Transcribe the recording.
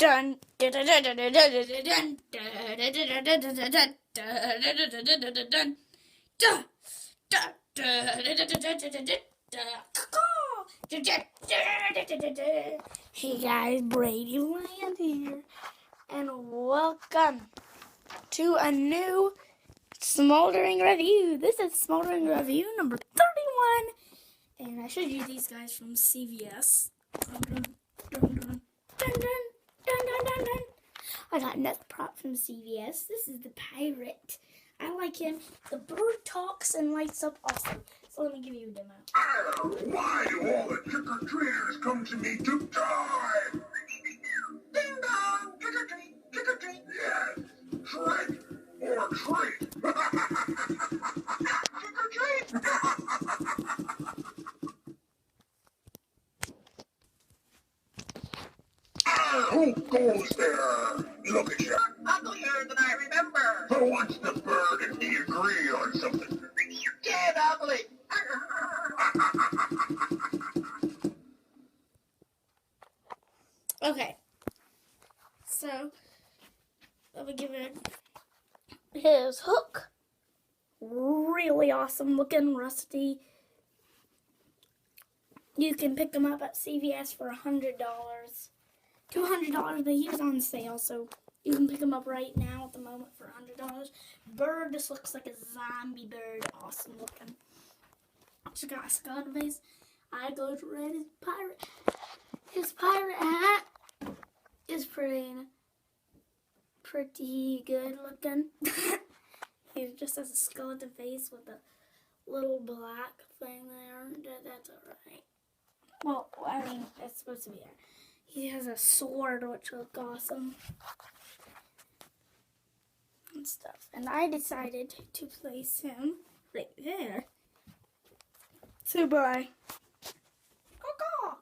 dun dun dun dun dun dun Hey guys, Brady Land here, and welcome to a new Smoldering review. This is Smoldering review number 31, and I showed you these guys from CVS. I got another prop from CVS. This is the Parrot. I like him. The bird talks and lights up awesome. So let me give you a demo. Why do all the trick-or-treaters come to me to die? Ding dong, trick-or-treat, trick-or-treat. Yes, trick or treat. Trick-or-treat. Who goes there? Look at you. Uglier than I remember. So once the bird and me agree on something, get ugly. Okay. So, let me give it his hook. Really awesome looking, rusty. You can pick them up at CVS for $100. $200, but he was on sale, so you can pick him up right now at the moment for $100. Bird just looks like a zombie bird. Awesome looking. Just got a skeleton face. I go to red as pirate. His pirate hat is pretty good looking. He just has a skeleton face with a little black thing there. That's alright. Well, I mean, it's supposed to be there. He has a sword, which looks awesome. And stuff. And I decided to place him right there. So bye. Caw-caw.